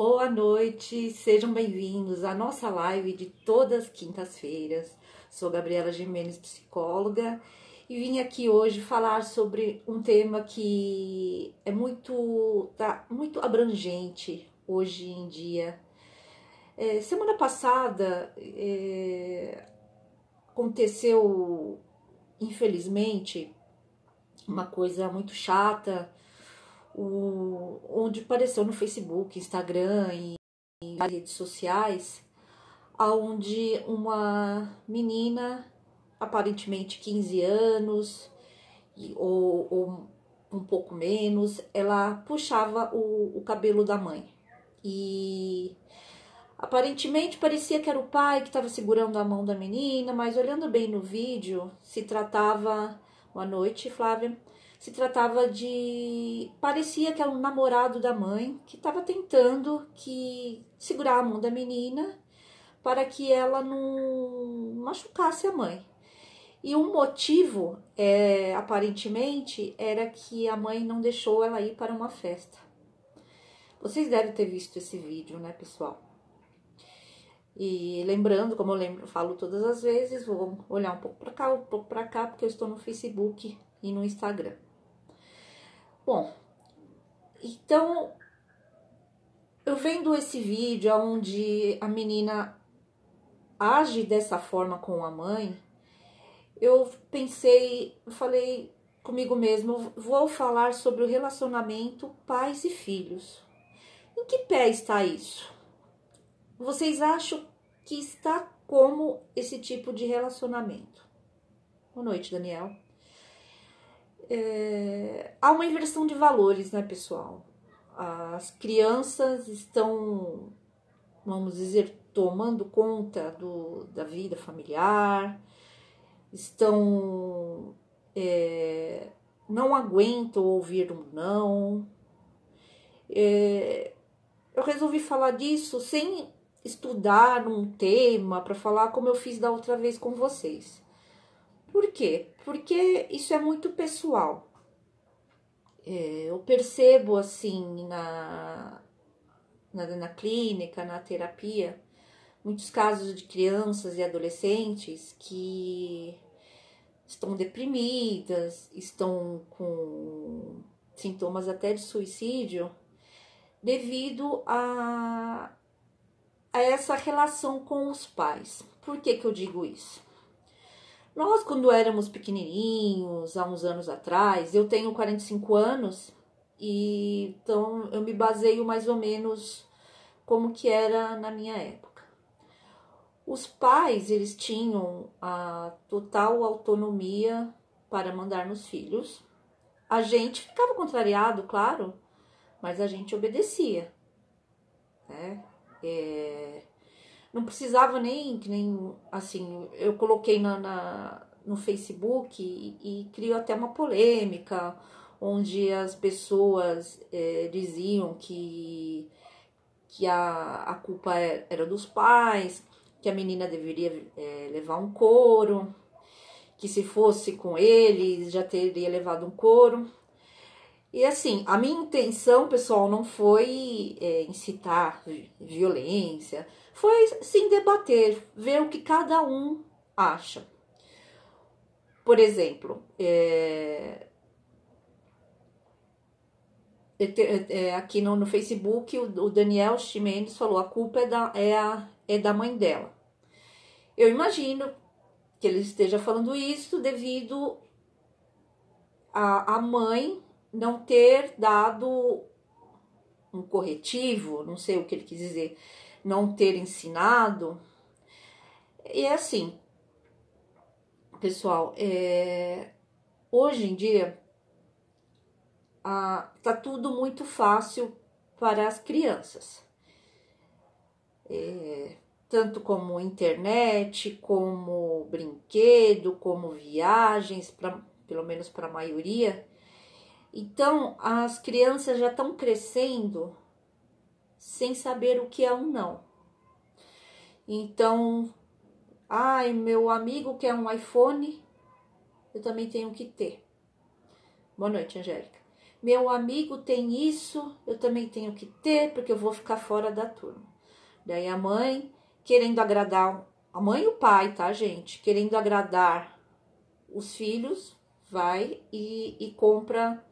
Boa noite, sejam bem-vindos à nossa live de todas as quintas-feiras. Sou Gabriela Gimenez, psicóloga, e vim aqui hoje falar sobre um tema que é muito abrangente hoje em dia. Semana passada aconteceu, infelizmente, uma coisa muito chata, onde apareceu no Facebook, Instagram e redes sociais, onde uma menina, aparentemente 15 anos, ou um pouco menos, ela puxava o cabelo da mãe. E aparentemente parecia que era o pai que estava segurando a mão da menina, mas olhando bem no vídeo, se tratava... Boa noite, Flávia. Se tratava de... Parecia que era um namorado da mãe que estava tentando segurar a mão da menina para que ela não machucasse a mãe. E o motivo, aparentemente, era que a mãe não deixou ela ir para uma festa. Vocês devem ter visto esse vídeo, né, pessoal? E lembrando, como eu falo todas as vezes, vou olhar um pouco para cá, um pouco para cá, porque eu estou no Facebook e no Instagram. Bom, então, eu vendo esse vídeo onde a menina age dessa forma com a mãe, eu falei comigo mesmo, vou falar sobre o relacionamento pais e filhos. Em que pé está isso? Vocês acham que está como esse tipo de relacionamento? Boa noite, Daniel. Há uma inversão de valores, né, pessoal? As crianças estão, vamos dizer, tomando conta da vida familiar, não aguentam ouvir um não. Eu resolvi falar disso sem estudar um tema para falar como eu fiz da outra vez com vocês. Por quê? Porque isso é muito pessoal. Eu percebo assim na clínica, na terapia, muitos casos de crianças e adolescentes que estão deprimidas, estão com sintomas até de suicídio, devido a essa relação com os pais. Por que eu digo isso? Nós, quando éramos pequenininhos, há uns anos atrás, eu tenho 45 anos, e então eu me baseio mais ou menos como que era na minha época. Os pais, eles tinham a total autonomia para mandar nos filhos. A gente ficava contrariado, claro, mas a gente obedecia, né? Não precisava nem assim, eu coloquei no Facebook e criou até uma polêmica, onde as pessoas diziam que a culpa era dos pais, que a menina deveria levar um couro, que se fosse com eles já teria levado um couro. E assim, a minha intenção, pessoal, não foi incitar violência, foi sim debater, ver o que cada um acha. Por exemplo, aqui no Facebook, o Daniel Ximenes falou: a culpa é da mãe dela. Eu imagino que ele esteja falando isso devido a mãe não ter dado um corretivo, não sei o que ele quis dizer, não ter ensinado. E é assim, pessoal, hoje em dia tá tudo muito fácil para as crianças. Tanto como internet, como brinquedo, como viagens, pelo menos para a maioria. Então, as crianças já estão crescendo sem saber o que é um não. Então, meu amigo quer um iPhone, eu também tenho que ter. Boa noite, Angélica. Meu amigo tem isso, eu também tenho que ter, porque eu vou ficar fora da turma. Daí a mãe, querendo agradar, a mãe e o pai, tá, gente? Querendo agradar os filhos, vai e compra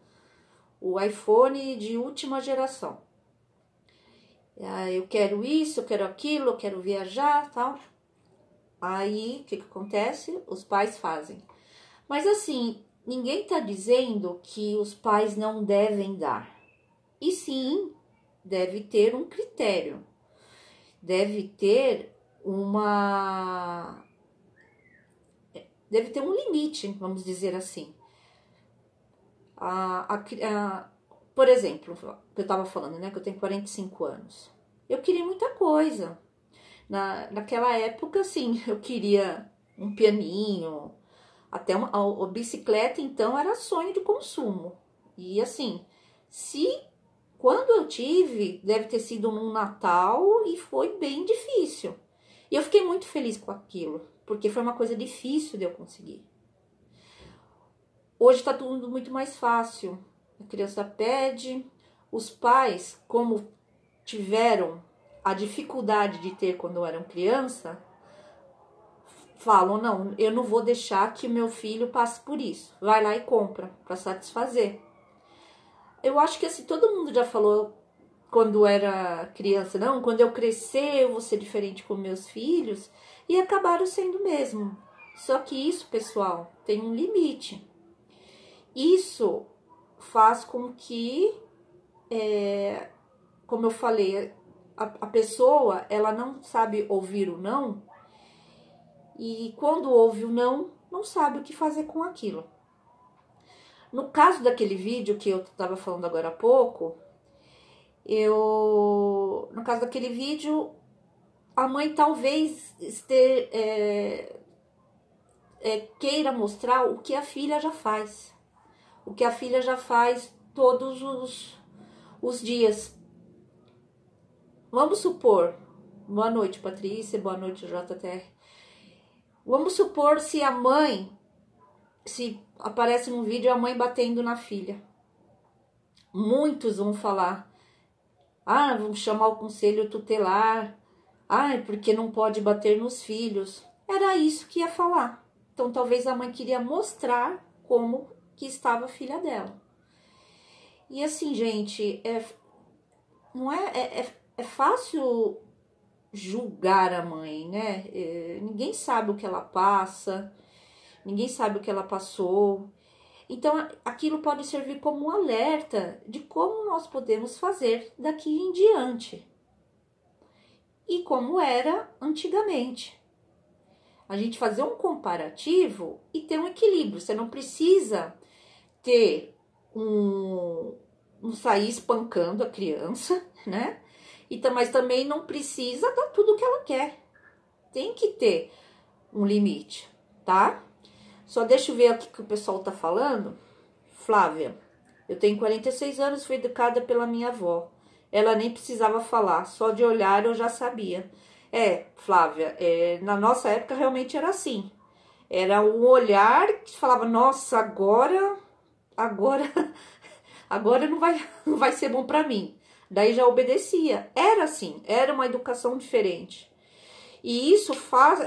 o iPhone de última geração. Eu quero isso, eu quero aquilo, eu quero viajar, tal. Aí, o que acontece? Os pais fazem. Mas assim, ninguém tá dizendo que os pais não devem dar. E sim, deve ter um critério. Deve ter uma... Deve ter um limite, vamos dizer assim. Por exemplo, eu estava falando, né, que eu tenho 45 anos. Eu queria muita coisa. Naquela época, assim, eu queria um pianinho, até a bicicleta, então, era sonho de consumo. E assim, quando eu tive, deve ter sido num Natal e foi bem difícil. E eu fiquei muito feliz com aquilo, porque foi uma coisa difícil de eu conseguir. Hoje tá tudo muito mais fácil. A criança pede, os pais, como tiveram a dificuldade de ter quando eram criança, falam, não, eu não vou deixar que o meu filho passe por isso. Vai lá e compra para satisfazer. Eu acho que assim, todo mundo já falou quando era criança, não, quando eu crescer eu vou ser diferente com meus filhos, e acabaram sendo mesmo. Só que isso, pessoal, tem um limite. Isso faz com que, como eu falei, a pessoa, ela não sabe ouvir o não, e quando ouve o não, não sabe o que fazer com aquilo. No caso daquele vídeo que eu estava falando agora há pouco, no caso daquele vídeo, a mãe talvez queira mostrar o que a filha já faz. O que a filha já faz todos os dias. Vamos supor, boa noite Patrícia, boa noite JTR. Vamos supor se aparece num vídeo a mãe batendo na filha. Muitos vão falar, vamos chamar o conselho tutelar, porque não pode bater nos filhos. Era isso que ia falar. Então talvez a mãe queria mostrar como que estava a filha dela. E assim, gente, não é fácil julgar a mãe, né? Ninguém sabe o que ela passa, ninguém sabe o que ela passou. Então, aquilo pode servir como um alerta de como nós podemos fazer daqui em diante. E como era antigamente. A gente fazer um comparativo e ter um equilíbrio. Você não precisa ter não sair espancando a criança, né? Mas também não precisa dar tudo o que ela quer. Tem que ter um limite, tá? Só deixa eu ver aqui o que o pessoal tá falando. Flávia, eu tenho 46 anos, fui educada pela minha avó. Ela nem precisava falar, só de olhar eu já sabia. Flávia, na nossa época realmente era assim. Era um olhar que falava, nossa, agora, agora não vai ser bom para mim. Daí já obedecia. Era assim, era uma educação diferente. E isso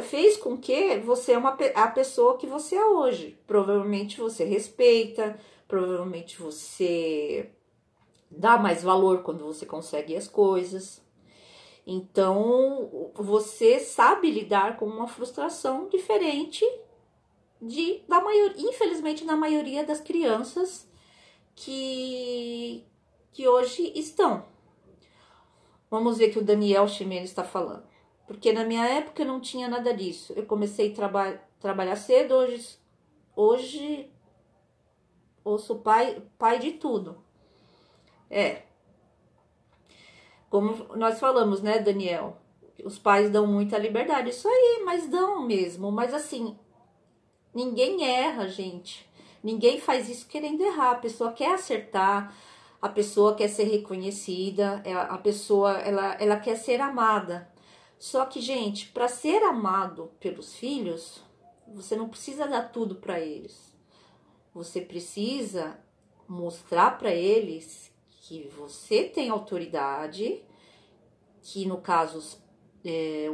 fez com que você a pessoa que você é hoje. Provavelmente você respeita, provavelmente você dá mais valor quando você consegue as coisas. Então, você sabe lidar com uma frustração diferente da maioria, infelizmente, na maioria das crianças que hoje estão. Vamos ver o que o Daniel Ximenes está falando. Porque na minha época não tinha nada disso. Eu comecei a trabalhar cedo, hoje ouço pai de tudo. Como nós falamos, né, Daniel? Os pais dão muita liberdade. Isso aí, mas dão mesmo. Mas assim, ninguém erra, gente. Ninguém faz isso querendo errar. A pessoa quer acertar, a pessoa quer ser reconhecida, a pessoa ela quer ser amada. Só que, gente, para ser amado pelos filhos, você não precisa dar tudo para eles. Você precisa mostrar para eles que você tem autoridade, que no caso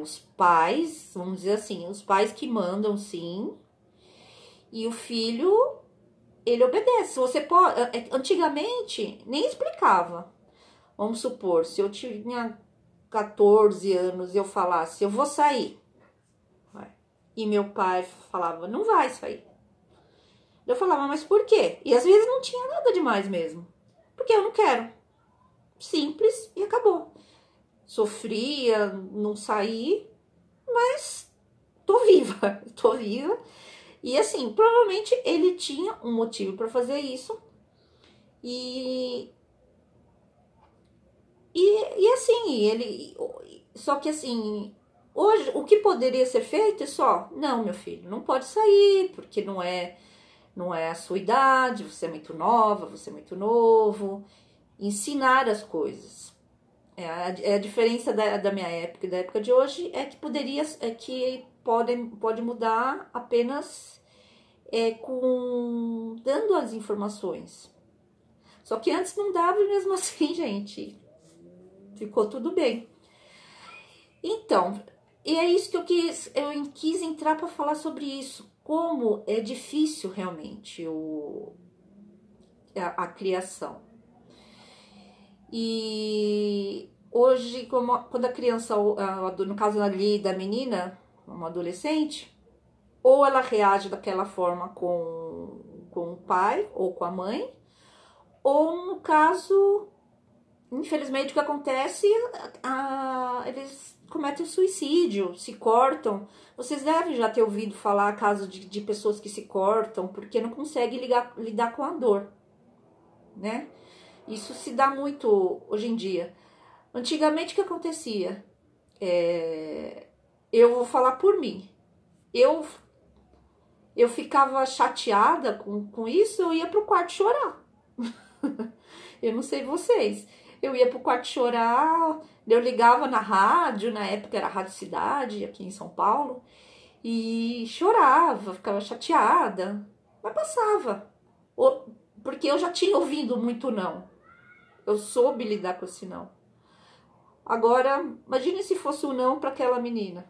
os pais, vamos dizer assim, os pais que mandam sim, e o filho, ele obedece. Você pode, antigamente nem explicava. Vamos supor, se eu tinha 14 anos e eu falasse, eu vou sair. E meu pai falava, não vai sair. Eu falava, mas por quê? E às vezes não tinha nada demais mesmo. Porque eu não quero. Simples e acabou. Sofria, não saí, mas tô viva. Tô viva. E assim, provavelmente ele tinha um motivo para fazer isso. E assim, ele. Só que assim, hoje o que poderia ser feito é só, não, meu filho, não pode sair, porque não é a sua idade, você é muito nova, você é muito novo. Ensinar as coisas. A diferença da minha época e da época de hoje é que pode mudar apenas dando as informações. Só que antes não dava e mesmo assim, gente, ficou tudo bem. Então, e é isso que eu quis entrar para falar sobre isso. Como é difícil realmente a criação. E hoje, quando a criança, no caso ali da menina, uma adolescente, ou ela reage daquela forma com o pai ou com a mãe, ou no caso, infelizmente o que acontece, eles cometem suicídio, se cortam. Vocês devem já ter ouvido falar casos de pessoas que se cortam porque não conseguem lidar com a dor, né? Isso se dá muito hoje em dia. Antigamente o que acontecia? Eu vou falar por mim. Eu ficava chateada com isso, eu ia pro quarto chorar. Eu não sei vocês. Eu ia pro quarto chorar, eu ligava na rádio, na época era a Rádio Cidade, aqui em São Paulo, e chorava, ficava chateada, mas passava. Porque eu já tinha ouvido muito não. Eu soube lidar com esse não. Agora, imagine se fosse um não para aquela menina.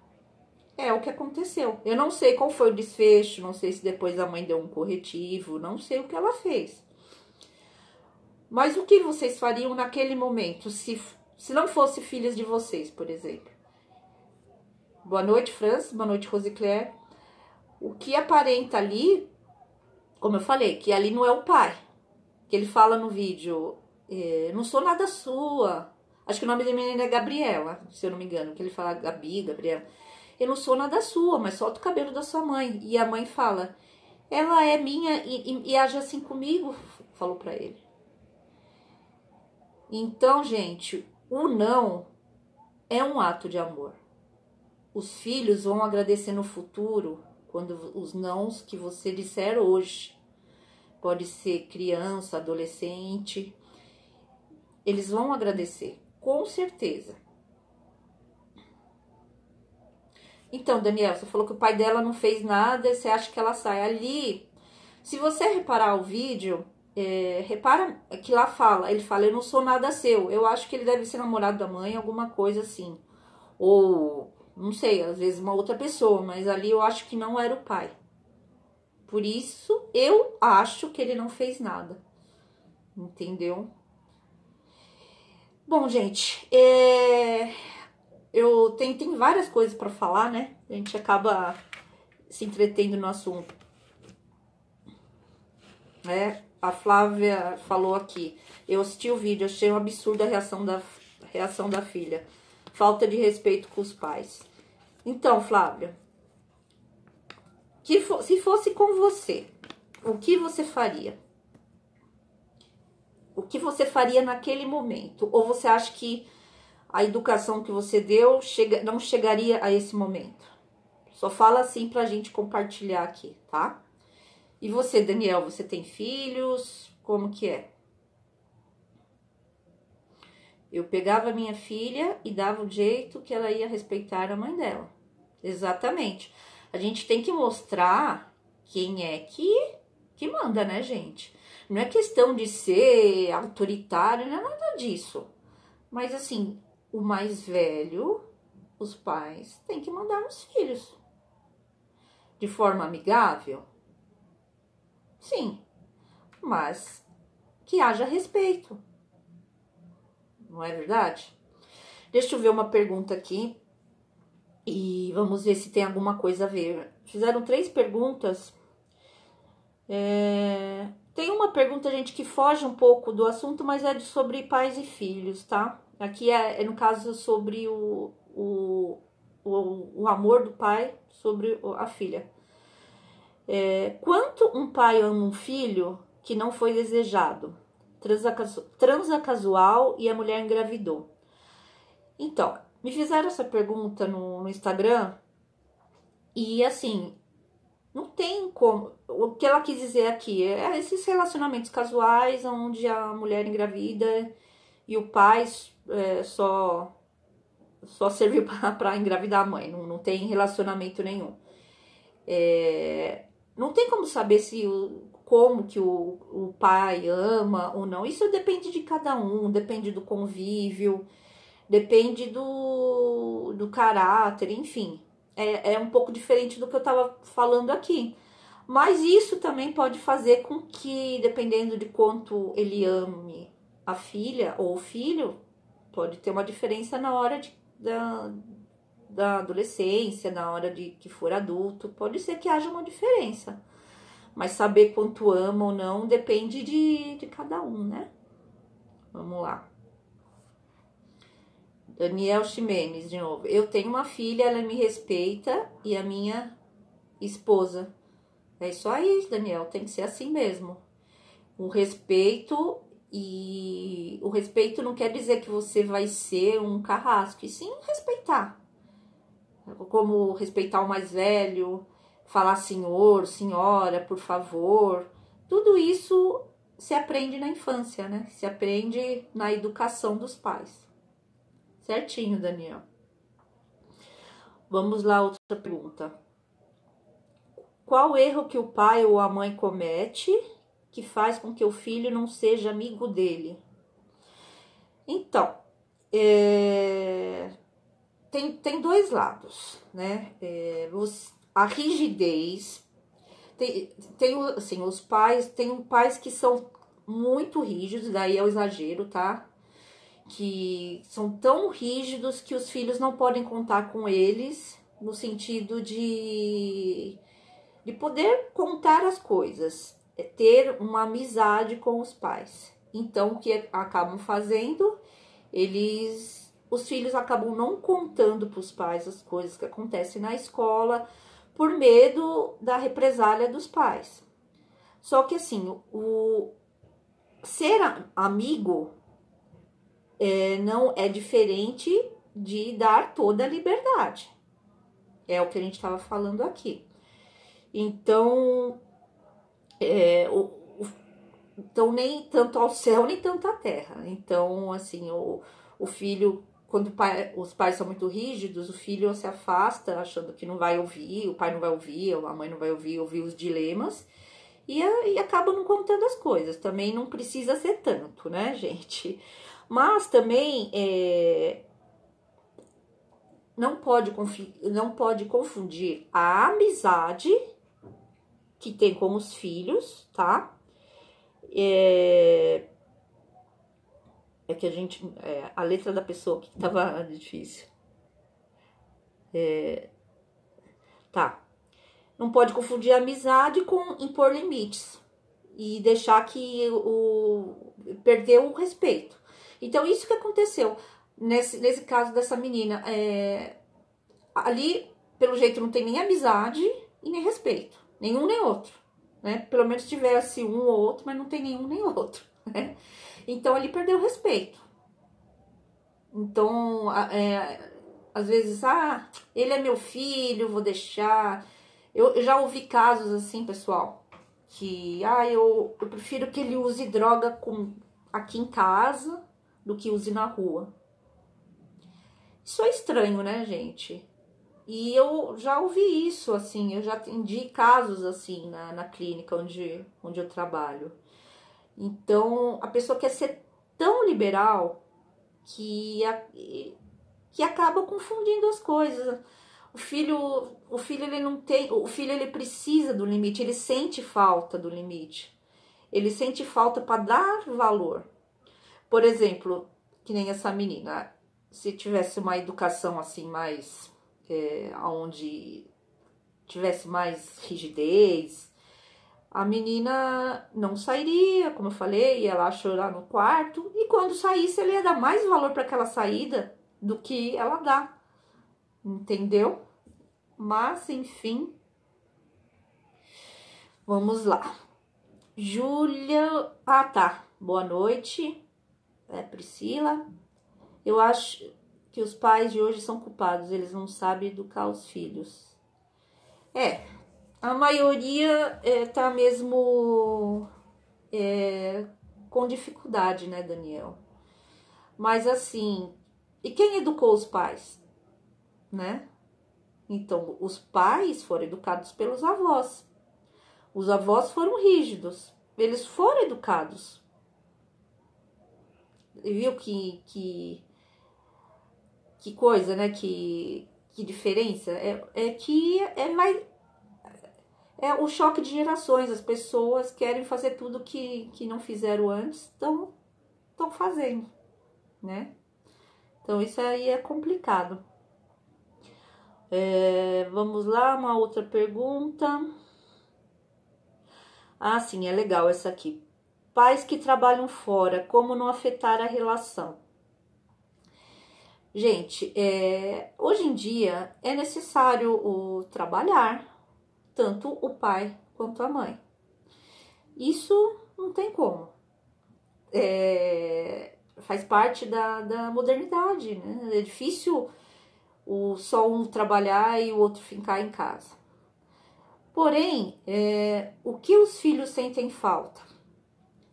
É o que aconteceu. Eu não sei qual foi o desfecho, não sei se depois a mãe deu um corretivo, não sei o que ela fez. Mas o que vocês fariam naquele momento, se não fosse filhas de vocês, por exemplo? Boa noite, Francis. Boa noite, Rosicléia. O que aparenta ali, como eu falei, que ali não é o pai. Que ele fala no vídeo, não sou nada sua. Acho que o nome da menina é Gabriela, se eu não me engano. Que ele fala Gabriela. Eu não sou nada sua, mas solta o cabelo da sua mãe. E a mãe fala, ela é minha e age assim comigo, falou pra ele. Então, gente, o não é um ato de amor. Os filhos vão agradecer no futuro quando os nãos que você disser hoje, pode ser criança, adolescente, eles vão agradecer, com certeza. Então, Daniel, você falou que o pai dela não fez nada, você acha que ela sai ali? Se você reparar o vídeo, repara que lá ele fala, eu não sou nada seu. Eu acho que ele deve ser namorado da mãe, alguma coisa assim. Ou, não sei, às vezes uma outra pessoa, mas ali eu acho que não era o pai. Por isso, eu acho que ele não fez nada. Entendeu? Bom, gente, tem várias coisas para falar, né? A gente acaba se entretendo no assunto. A Flávia falou aqui. Eu assisti o vídeo, achei um absurdo a reação da filha. Falta de respeito com os pais. Então, Flávia, se fosse com você, o que você faria? O que você faria naquele momento? Ou você acha que a educação que você deu não chegaria a esse momento? Só fala assim pra gente compartilhar aqui, tá? E você, Daniel, você tem filhos? Como que é? Eu pegava minha filha e dava o jeito que ela ia respeitar a mãe dela. Exatamente. A gente tem que mostrar quem é que manda, né, gente? Não é questão de ser autoritário, não é nada disso. Mas assim, o mais velho, os pais têm que mandar nos filhos. De forma amigável? Sim, mas que haja respeito. Não é verdade? Deixa eu ver uma pergunta aqui e vamos ver se tem alguma coisa a ver. Fizeram 3 perguntas. Tem uma pergunta, gente, que foge um pouco do assunto, mas é sobre pais e filhos, tá? Aqui é no caso sobre o amor do pai sobre a filha. Quanto um pai ama um filho que não foi desejado? Transa casual e a mulher engravidou. Então, me fizeram essa pergunta no Instagram e assim, não tem como. O que ela quis dizer aqui é esses relacionamentos casuais onde a mulher engravida e o pai só serviu para engravidar a mãe, não tem relacionamento nenhum. Não tem como saber como que o pai ama ou não. Isso depende de cada um, depende do convívio, depende do caráter, enfim. É um pouco diferente do que eu estava falando aqui. Mas isso também pode fazer com que, dependendo de quanto ele ame a filha ou o filho, pode ter uma diferença na hora da adolescência, na hora de que for adulto. Pode ser que haja uma diferença. Mas saber quanto ama ou não depende de cada um, né? Vamos lá. Daniel Ximenes, de novo. Eu tenho uma filha, ela me respeita e a minha esposa. É isso aí, Daniel, tem que ser assim mesmo. O respeito não quer dizer que você vai ser um carrasco, e sim respeitar. Como respeitar o mais velho, falar senhor, senhora, por favor. Tudo isso se aprende na infância, né? Se aprende na educação dos pais. Certinho, Daniel. Vamos lá, outra pergunta. Qual erro que o pai ou a mãe comete que faz com que o filho não seja amigo dele? Então, tem 2 lados, né? A rigidez, assim, os pais, tem pais que são muito rígidos, daí é o exagero, tá? Que são tão rígidos que os filhos não podem contar com eles, no sentido de poder contar as coisas, ter uma amizade com os pais. Então, o que acabam fazendo, os filhos acabam não contando para os pais as coisas que acontecem na escola, por medo da represália dos pais. Só que assim, o ser amigo não é diferente de dar toda a liberdade. É o que a gente estava falando aqui. Então, então nem tanto ao céu, nem tanto à terra. Então, assim, o filho, quando os pais são muito rígidos, o filho se afasta achando que não vai ouvir, o pai não vai ouvir, a mãe não vai ouvir os dilemas, e acaba não contando as coisas. Também não precisa ser tanto, né, gente? Mas também não pode confundir a amizade que tem com os filhos, tá? É que a letra da pessoa que tava difícil. Tá. Não pode confundir a amizade com impor limites e deixar que perder o respeito. Então, isso que aconteceu nesse caso dessa menina. Ali, pelo jeito, não tem nem amizade e nem respeito. Nenhum nem outro. Né? Pelo menos tivesse um ou outro, mas não tem nenhum nem outro. Né? Então, ele perdeu o respeito. Então, às vezes, ele é meu filho, vou deixar. Eu já ouvi casos assim, pessoal, que eu prefiro que ele use droga aqui em casa do que use na rua. Isso é estranho, né, gente? E eu já ouvi isso, assim, eu já atendi casos assim na clínica onde eu trabalho. Então, a pessoa quer ser tão liberal que, que acaba confundindo as coisas. O filho ele não tem, o filho ele precisa do limite, ele sente falta do limite. Ele sente falta para dar valor. Por exemplo, que nem essa menina, se tivesse uma educação assim mais onde tivesse mais rigidez, a menina não sairia, como eu falei, ia lá chorar no quarto, e quando saísse, ele ia dar mais valor para aquela saída do que ela dá, entendeu? Mas, enfim, vamos lá. Júlia, tá, boa noite, Priscila. Eu acho que os pais de hoje são culpados, eles não sabem educar os filhos. A maioria tá mesmo com dificuldade, né, Daniel? Mas assim, e quem educou os pais, né? Então, os pais foram educados pelos avós. Os avós foram rígidos, eles foram educados. Viu que coisa, né? Que diferença? É que é mais. É o choque de gerações. As pessoas querem fazer tudo que não fizeram antes, estão fazendo, né? Então isso aí é complicado. Vamos lá, uma outra pergunta. Ah, sim, é legal essa aqui. Pais que trabalham fora, como não afetar a relação? Gente, hoje em dia é necessário trabalhar, tanto o pai quanto a mãe. Isso não tem como. Faz parte da modernidade, né? É difícil só um trabalhar e o outro ficar em casa. Porém, o que os filhos sentem falta?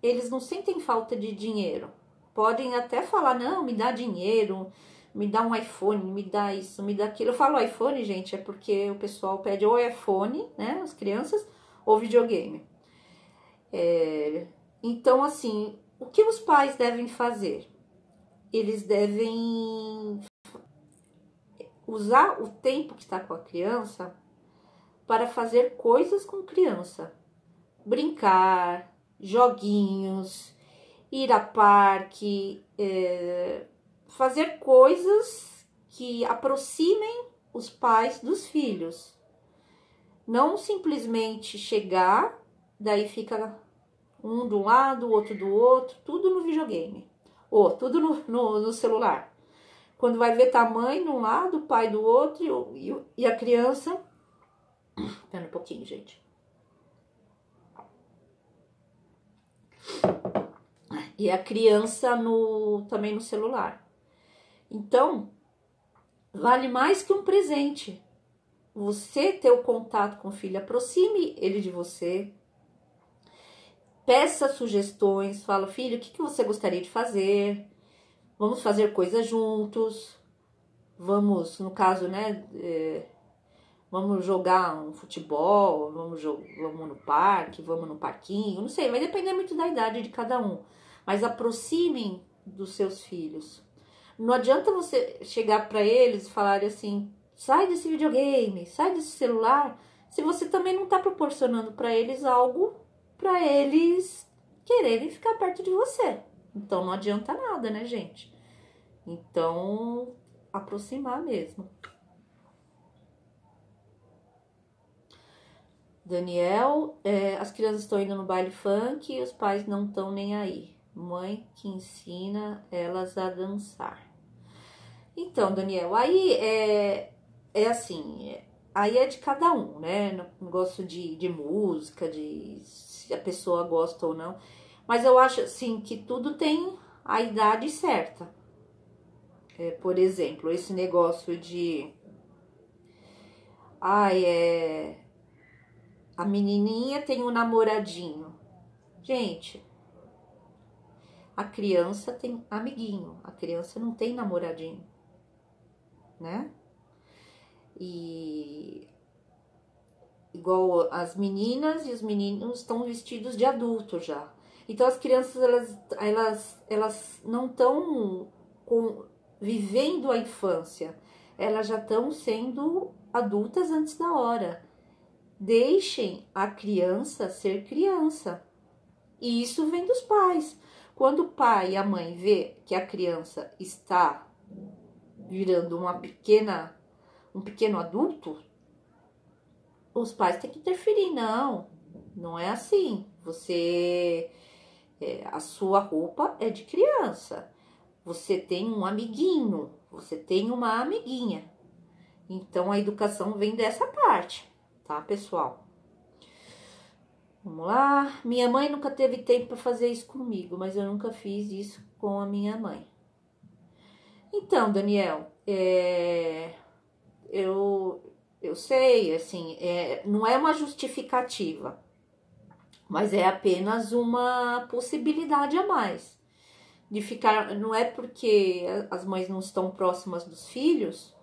Eles não sentem falta de dinheiro. Podem até falar, não, me dá dinheiro, me dá um iPhone, me dá isso, me dá aquilo. Eu falo iPhone, gente, é porque o pessoal pede ou iPhone, né, as crianças, ou videogame. Então, assim, o que os pais devem fazer? Eles devem usar o tempo que está com a criança para fazer coisas com criança. Brincar, joguinhos, ir a parque, fazer coisas que aproximem os pais dos filhos. Não simplesmente chegar, daí fica um do lado, o outro do outro, tudo no videogame. Ou tudo no celular. Quando vai ver, tá a mãe de um lado, o pai do outro e a criança. Espera um pouquinho, gente. E a criança também no celular. Então, vale mais que um presente. Você ter o contato com o filho, aproxime ele de você. Peça sugestões, fala, filho, o que você gostaria de fazer? Vamos fazer coisas juntos. Vamos, no caso, né? Vamos jogar um futebol, vamos no parque, vamos no parquinho, não sei, vai depender muito da idade de cada um. Mas aproximem dos seus filhos. Não adianta você chegar para eles e falar assim, sai desse videogame, sai desse celular, se você também não está proporcionando para eles algo para eles quererem ficar perto de você. Então não adianta nada, né, gente? Então, aproximar mesmo. Daniel, as crianças estão indo no baile funk e os pais não estão nem aí. Mãe que ensina elas a dançar. Então, Daniel, aí é assim, aí é de cada um, né? Não gosto de música, de se a pessoa gosta ou não. Mas eu acho assim que tudo tem a idade certa. Por exemplo, esse negócio de a menininha tem um namoradinho. Gente, a criança tem amiguinho, a criança não tem namoradinho, né? E igual as meninas e os meninos estão vestidos de adulto já. Então as crianças elas não estão vivendo a infância, elas já estão sendo adultas antes da hora. Deixem a criança ser criança. E isso vem dos pais. Quando o pai e a mãe vê que a criança está virando um pequeno adulto, os pais têm que interferir. Não, não é assim. A sua roupa é de criança. Você tem um amiguinho, você tem uma amiguinha. Então a educação vem dessa parte, tá, pessoal? Vamos lá. Minha mãe nunca teve tempo para fazer isso comigo, mas eu nunca fiz isso com a minha mãe. Então, Daniel, eu sei, assim, não é uma justificativa, mas é apenas uma possibilidade a mais de ficar. Não é porque as mães não estão próximas dos filhos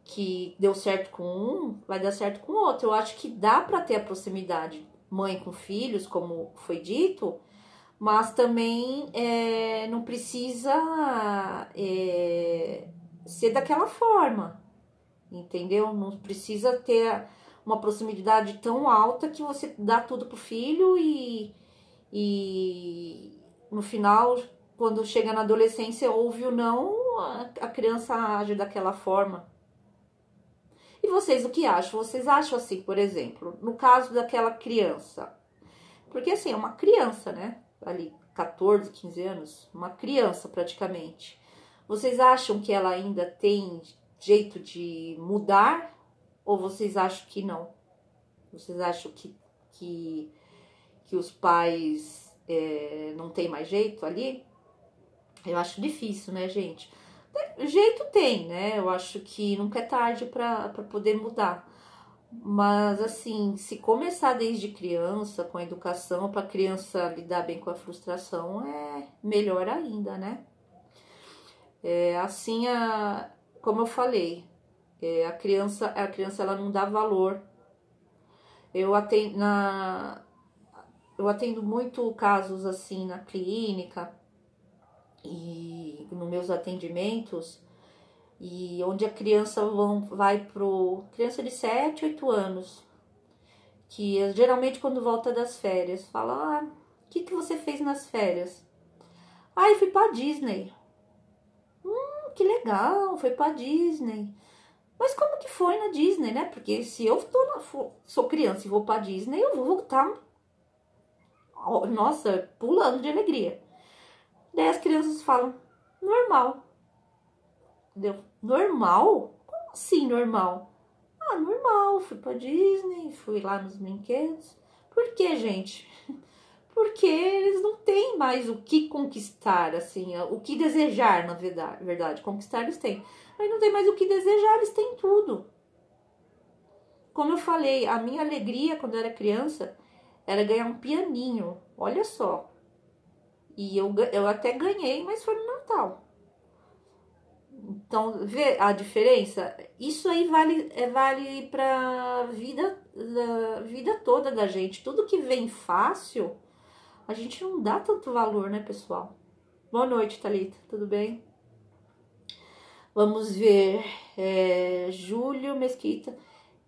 que deu certo com um, vai dar certo com o outro. Eu acho que dá para ter a proximidade mãe com filhos, como foi dito, mas também não precisa ser daquela forma, entendeu? Não precisa ter uma proximidade tão alta que você dá tudo pro filho e no final, quando chega na adolescência, ouve o não, a criança age daquela forma. E vocês, o que acham? Vocês acham assim, por exemplo, no caso daquela criança, porque assim, é uma criança, né? Ali, 14, 15 anos, uma criança praticamente. Vocês acham que ela ainda tem jeito de mudar? Ou vocês acham que não? Vocês acham que os pais não tem mais jeito ali? Eu acho difícil, né, gente? Jeito tem, né? Eu acho que nunca é tarde para poder mudar. Mas, assim, se começar desde criança, com a educação, para a criança lidar bem com a frustração, é melhor ainda, né? Assim, como eu falei, a criança ela não dá valor. Eu atendo muito casos assim na clínica e nos meus atendimentos, e onde a criança criança de 7, 8 anos, que geralmente quando volta das férias, fala: o que você fez nas férias? Eu fui pra Disney. Que legal, foi pra Disney. Mas como que foi na Disney, né? Porque se eu sou criança e vou pra Disney, eu vou voltar, nossa, pulando de alegria. Daí as crianças falam: normal. Deu, normal? Como assim normal? Normal, fui pra Disney, fui lá nos brinquedos. Por que, gente? Porque eles não têm mais o que conquistar, assim, o que desejar, na verdade. Conquistar eles têm. Mas não tem mais o que desejar, eles têm tudo. Como eu falei, a minha alegria quando eu era criança era ganhar um pianinho. Olha só. E eu até ganhei, mas foi no Natal. Então, vê a diferença? Isso aí vale pra vida toda da gente. Tudo que vem fácil, a gente não dá tanto valor, né, pessoal? Boa noite, Thalita. Tudo bem? Vamos ver. Júlio Mesquita.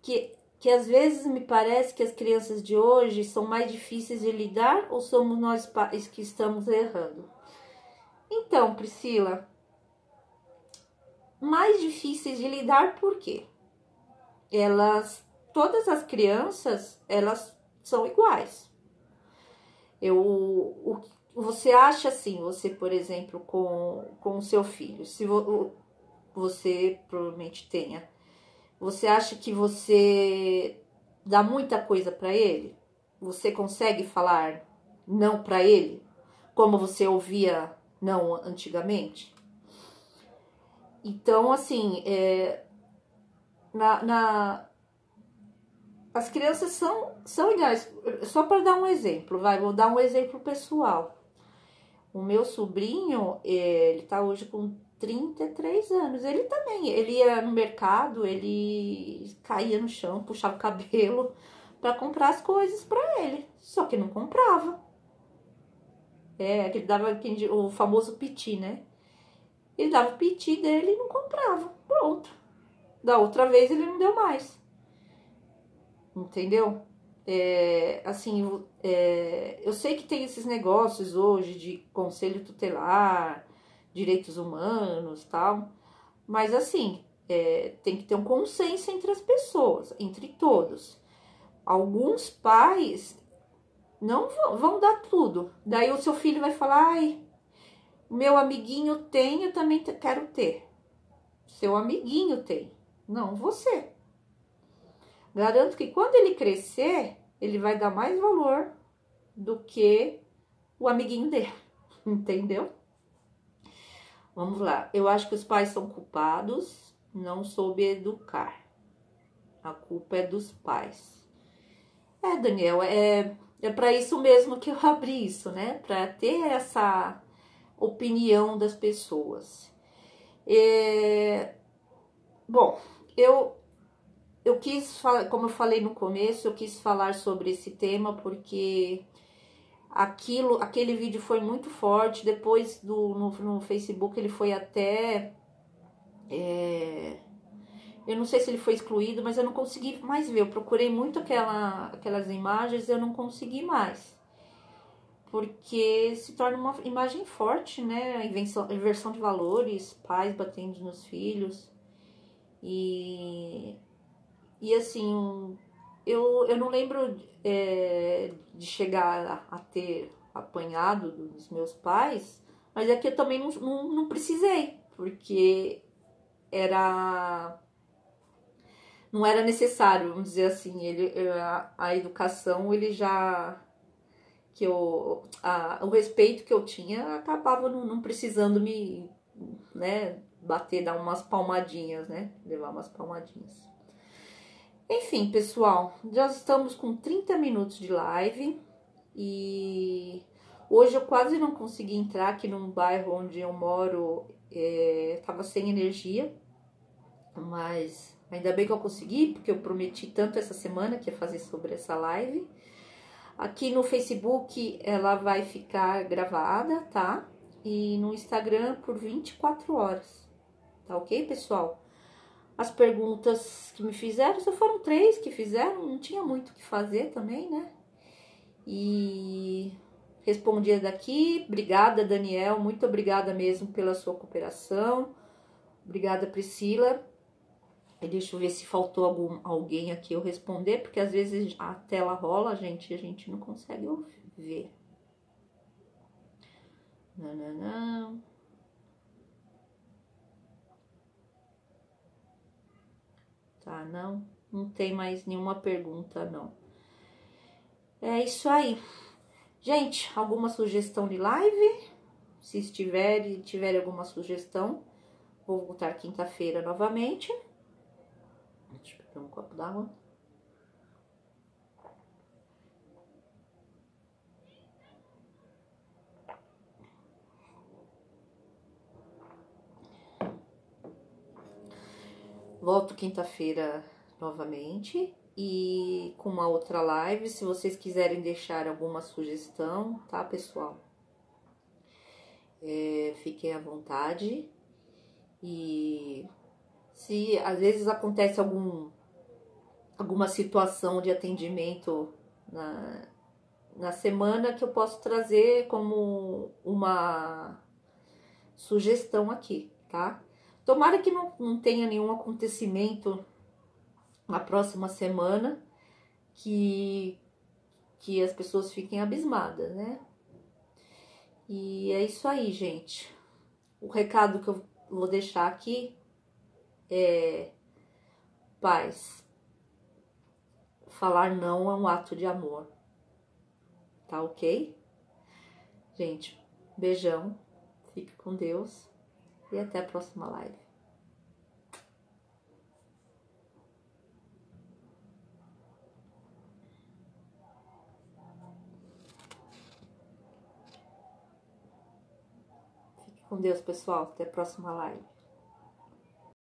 Que às vezes me parece que as crianças de hoje são mais difíceis de lidar ou somos nós pais que estamos errando? Então, Priscila, mais difíceis de lidar por quê? Todas as crianças, elas são iguais. Você acha assim, você, por exemplo, com o seu filho, se você provavelmente tenha, você acha que você dá muita coisa para ele? Você consegue falar não para ele, como você ouvia não antigamente? Então, assim, as crianças são iguais. Só para dar um exemplo, vou dar um exemplo pessoal. O meu sobrinho, ele tá hoje com 33 anos. Ele também, ele ia no mercado, ele caía no chão, puxava o cabelo para comprar as coisas para ele. Só que não comprava. que ele dava o famoso piti, né? Ele dava o piti dele e não comprava. Pronto. Da outra vez ele não deu mais. Entendeu? Assim, eu sei que tem esses negócios hoje de conselho tutelar, direitos humanos, tal, mas assim, tem que ter um consenso entre as pessoas, entre todos. Alguns pais não vão dar tudo. Daí o seu filho vai falar, ai, meu amiguinho tem, eu também quero ter. Seu amiguinho tem, não você. Garanto que quando ele crescer, ele vai dar mais valor do que o amiguinho dele, entendeu? Vamos lá. Eu acho que os pais são culpados, não soube educar. A culpa é dos pais. Daniel, é para isso mesmo que eu abri isso, né? Para ter essa opinião das pessoas. Bom, eu quis, como eu falei no começo, eu quis falar sobre esse tema porque aquele vídeo foi muito forte. Depois no Facebook ele foi até... eu não sei se ele foi excluído, mas eu não consegui mais ver. Eu procurei muito aquelas imagens e eu não consegui mais. Porque se torna uma imagem forte, né? Inversão de valores, pais batendo nos filhos. E assim, eu não lembro de chegar a ter apanhado dos meus pais, mas é que eu também não precisei, porque não era necessário, vamos dizer assim, a educação, ele já, o respeito que eu tinha acabava não precisando me, né, bater, dar umas palmadinhas, né, levar umas palmadinhas. Enfim, pessoal, já estamos com 30 minutos de live e hoje eu quase não consegui entrar aqui num bairro onde eu moro, tava sem energia, mas ainda bem que eu consegui, porque eu prometi tanto essa semana que ia fazer sobre essa live. Aqui no Facebook ela vai ficar gravada, tá? E no Instagram por 24 horas, tá ok, pessoal? As perguntas que me fizeram, só foram 3 que fizeram, não tinha muito o que fazer também, né? E respondi daqui. Obrigada, Daniel, muito obrigada mesmo pela sua cooperação. Obrigada, Priscila. E deixa eu ver se faltou alguém aqui eu responder, porque às vezes a tela rola, gente, e a gente não consegue ver. Não. Tá, não tem mais nenhuma pergunta, não. É isso aí. Gente, alguma sugestão de live? Se tiver alguma sugestão, vou voltar quinta-feira novamente. Deixa eu pegar um copo d'água. Volto quinta-feira novamente e com uma outra live. Se vocês quiserem deixar alguma sugestão, tá, pessoal? Fiquem à vontade. E se às vezes acontece alguma situação de atendimento na semana que eu posso trazer como uma sugestão aqui, tá? Tomara que não tenha nenhum acontecimento na próxima semana que as pessoas fiquem abismadas, né? E é isso aí, gente. O recado que eu vou deixar aqui é: paz, falar não é um ato de amor, tá ok? Gente, beijão, fique com Deus e até a próxima live. Fique com Deus, pessoal, até a próxima live.